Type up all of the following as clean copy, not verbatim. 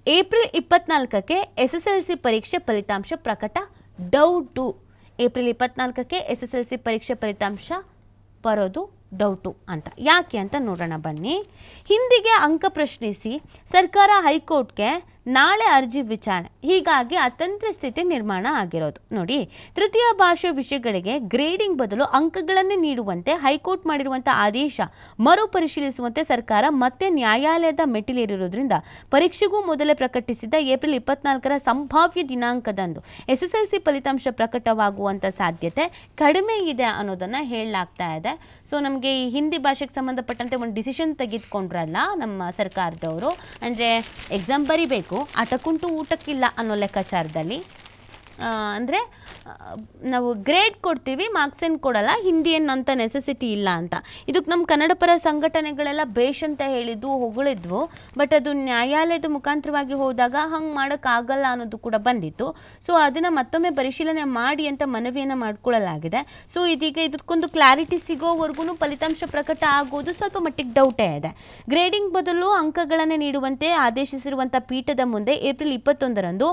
April 24ಕ್ಕೆ SSLC ಪರೀಕ್ಷೆ ಫಲಿತಾಂಶ ಪ್ರಕಟ ಡೌಟು. ಏಪ್ರಿಲ್ 24ಕ್ಕೆ SSLC ಪರೀಕ್ಷೆ ಫಲಿತಾಂಶ ಬರೋದು ಡೌಟು ಅಂತ. ಯಾಕೆ ಅಂತ ನೋಡೋಣ ಬನ್ನಿ. ಹಿಂದಿಗೆ ಅಂಕ ಪ್ರಶ್ನಿಸಿ ಸರ್ಕಾರ ಹೈಕೋರ್ಟ್ಗೆ ನಾಳೆ ಅರ್ಜಿ ವಿಚಾರಣೆ, ಹೀಗಾಗಿ ಅತಂತ್ರ ಸ್ಥಿತಿ ನಿರ್ಮಾಣ ಆಗಿರೋದು. ನೋಡಿ, ತೃತೀಯ ಭಾಷೆ ವಿಷಯಗಳಿಗೆ ಗ್ರೇಡಿಂಗ್ ಬದಲು ಅಂಕಗಳನ್ನೇ ನೀಡುವಂತೆ ಹೈಕೋರ್ಟ್ ಮಾಡಿರುವಂಥ ಆದೇಶ ಮರುಪರಿಶೀಲಿಸುವಂತೆ ಸರ್ಕಾರ ಮತ್ತೆ ನ್ಯಾಯಾಲಯದ ಮೆಟ್ಟಿಲೇರಿರೋದ್ರಿಂದ ಪರೀಕ್ಷೆಗೂ ಮೊದಲೇ ಪ್ರಕಟಿಸಿದ ಏಪ್ರಿಲ್ 24ರ ಸಂಭಾವ್ಯ ದಿನಾಂಕದಂದು SSLC ಫಲಿತಾಂಶ ಪ್ರಕಟವಾಗುವಂಥ ಸಾಧ್ಯತೆ ಕಡಿಮೆ ಇದೆ ಅನ್ನೋದನ್ನು ಹೇಳಲಾಗ್ತಾ ಇದೆ. ಸೊ ನಮಗೆ ಈ ಹಿಂದಿ ಭಾಷೆಗೆ ಸಂಬಂಧಪಟ್ಟಂತೆ ಒಂದು ಡಿಸಿಷನ್ ತೆಗೆದುಕೊಂಡ್ರಲ್ಲ ನಮ್ಮ ಸರ್ಕಾರದವರು, ಅಂದರೆ ಎಕ್ಸಾಮ್ ಬರಿಬೇಕು, ಆಟಕ್ಕುಂಟು ಊಟಕ್ಕಿಲ್ಲ ಅನ್ನೋ ಲೆಕ್ಕಾಚಾರದಲ್ಲಿ. ಅಂದರೆ ನಾವು ಗ್ರೇಡ್ ಕೊಡ್ತೀವಿ, ಮಾರ್ಕ್ಸ್ ಏನು ಕೊಡಲ್ಲ, ಹಿಂದಿ ಏನಂತ ನೆಸೆಸಿಟಿ ಇಲ್ಲ ಅಂತ. ಇದಕ್ಕೆ ನಮ್ಮ ಕನ್ನಡ ಪರ ಸಂಘಟನೆಗಳೆಲ್ಲ ಬೇಷ್ ಅಂತ ಹೇಳಿದ್ದು, ಹೊಗಳಿದ್ವು. ಬಟ್ ಅದು ನ್ಯಾಯಾಲಯದ ಮುಖಾಂತರವಾಗಿ ಹೋದಾಗ ಹಂಗೆ ಮಾಡೋಕ್ಕಾಗಲ್ಲ ಅನ್ನೋದು ಕೂಡ ಬಂದಿತ್ತು. ಸೊ ಅದನ್ನು ಮತ್ತೊಮ್ಮೆ ಪರಿಶೀಲನೆ ಮಾಡಿ ಅಂತ ಮನವಿಯನ್ನು ಮಾಡಿಕೊಳ್ಳಲಾಗಿದೆ. ಸೊ ಇದೀಗ ಇದಕ್ಕೊಂದು ಕ್ಲಾರಿಟಿ ಸಿಗೋವರೆಗೂ ಫಲಿತಾಂಶ ಪ್ರಕಟ ಆಗೋದು ಸ್ವಲ್ಪ ಮಟ್ಟಿಗೆ ಡೌಟೇ ಇದೆ. ಗ್ರೇಡಿಂಗ್ ಬದಲು ಅಂಕಗಳನ್ನೇ ನೀಡುವಂತೆ ಆದೇಶಿಸಿರುವಂಥ ಪೀಠದ ಮುಂದೆ ಏಪ್ರಿಲ್ 21ರಂದು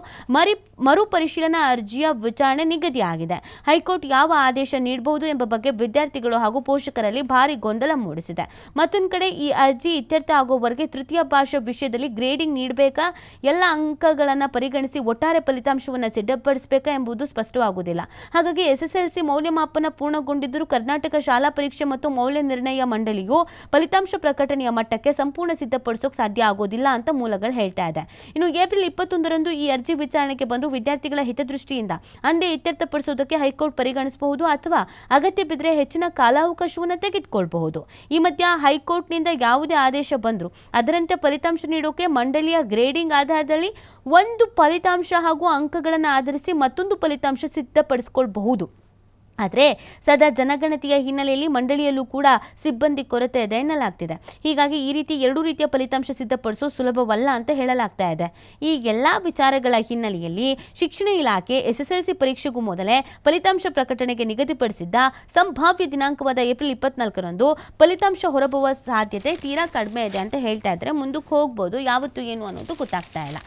ಮರುಪರಿಶೀಲನಾ ಅರ್ಜಿಯ ವಿಚಾರಣೆ ನಿಗದಿಯಾಗಿದೆ. ಹೈಕೋರ್ಟ್ ಯಾವ ಆದೇಶ ನೀಡಬಹುದು ಎಂಬ ಬಗ್ಗೆ ವಿದ್ಯಾರ್ಥಿಗಳು ಹಾಗೂ ಪೋಷಕರಲ್ಲಿ ಭಾರಿ ಗೊಂದಲ ಮೂಡಿಸಿದೆ. ಮತ್ತೊಂದು ಕಡೆ ಈ ಅರ್ಜಿ ಇತ್ಯರ್ಥ ಆಗುವವರೆಗೆ ತೃತೀಯ ಭಾಷಾ ವಿಷಯದಲ್ಲಿ ಗ್ರೇಡಿಂಗ್ ನೀಡಬೇಕಾ, ಎಲ್ಲ ಅಂಕಗಳನ್ನು ಪರಿಗಣಿಸಿ ಒಟ್ಟಾರೆ ಫಲಿತಾಂಶವನ್ನು ಸಿದ್ಧಪಡಿಸಬೇಕಾ ಎಂಬುದು ಸ್ಪಷ್ಟವಾಗುವುದಿಲ್ಲ. ಹಾಗಾಗಿ SSLC ಮೌಲ್ಯಮಾಪನ ಪೂರ್ಣಗೊಂಡಿದ್ದರೂ ಕರ್ನಾಟಕ ಶಾಲಾ ಪರೀಕ್ಷೆ ಮತ್ತು ಮೌಲ್ಯ ನಿರ್ಣಯ ಮಂಡಳಿಯು ಫಲಿತಾಂಶ ಪ್ರಕಟಣೆಯ ಮಟ್ಟಕ್ಕೆ ಸಂಪೂರ್ಣ ಸಿದ್ಧಪಡಿಸೋಕೆ ಸಾಧ್ಯ ಆಗೋದಿಲ್ಲ ಅಂತ ಮೂಲಗಳು ಹೇಳ್ತಾ ಇದೆ. ಇನ್ನು ಏಪ್ರಿಲ್ 21ರಂದು ಈ ಅರ್ಜಿ ವಿಚಾರಣೆಗೆ ಬಂದು ವಿದ್ಯಾರ್ಥಿಗಳ ಹಿತದೃಷ್ಟಿಯಿಂದ ಅಂದೇ ಇತ್ಯರ್ಥಪಡಿಸುವುದಕ್ಕೆ ಹೈಕೋರ್ಟ್ ಪರಿಗಣಿಸಬಹುದು ಅಥವಾ ಅಗತ್ಯ ಬಿದ್ದರೆ ಹೆಚ್ಚಿನ ಕಾಲಾವಕಾಶವನ್ನು ತೆಗೆದುಕೊಳ್ಳಬಹುದು. ಈ ಮಧ್ಯ ಹೈಕೋರ್ಟ್ನಿಂದ ಯಾವುದೇ ಆದೇಶ ಬಂದರೂ ಅದರಂತೆ ಫಲಿತಾಂಶ ನೀಡೋಕೆ ಮಂಡಳಿಯ ಗ್ರೇಡಿಂಗ್ ಆಧಾರದಲ್ಲಿ ಒಂದು ಫಲಿತಾಂಶ ಹಾಗೂ ಅಂಕಗಳನ್ನು ಆಧರಿಸಿ ಮತ್ತೊಂದು ಫಲಿತಾಂಶ ಸಿದ್ಧಪಡಿಸಿಕೊಳ್ಳಬಹುದು. ಆದರೆ ಸದಾ ಜನಗಣತಿಯ ಹಿನ್ನೆಲೆಯಲ್ಲಿ ಮಂಡಳಿಯಲ್ಲೂ ಕೂಡ ಸಿಬ್ಬಂದಿ ಕೊರತೆ ಇದೆ ಎನ್ನಲಾಗ್ತಿದೆ. ಹೀಗಾಗಿ ಈ ರೀತಿ ಎರಡೂ ರೀತಿಯ ಫಲಿತಾಂಶ ಸಿದ್ಧಪಡಿಸೋ ಸುಲಭವಲ್ಲ ಅಂತ ಹೇಳಲಾಗ್ತಾ ಇದೆ. ಈ ಎಲ್ಲ ವಿಚಾರಗಳ ಹಿನ್ನೆಲೆಯಲ್ಲಿ ಶಿಕ್ಷಣ ಇಲಾಖೆ SSLC ಪರೀಕ್ಷೆಗೂ ಮೊದಲೇ ಫಲಿತಾಂಶ ಪ್ರಕಟಣೆಗೆ ನಿಗದಿಪಡಿಸಿದ್ದ ಸಂಭಾವ್ಯ ದಿನಾಂಕವಾದ ಏಪ್ರಿಲ್ 24ರಂದು ಫಲಿತಾಂಶ ಹೊರಬರುವ ಸಾಧ್ಯತೆ ತೀರಾ ಕಡಿಮೆ ಇದೆ ಅಂತ ಹೇಳ್ತಾ ಇದ್ದಾರೆ. ಮುಂದಕ್ಕೆ ಹೋಗ್ಬೋದು, ಯಾವತ್ತು ಏನು ಅನ್ನೋದು ಗೊತ್ತಾಗ್ತಾ ಇಲ್ಲ.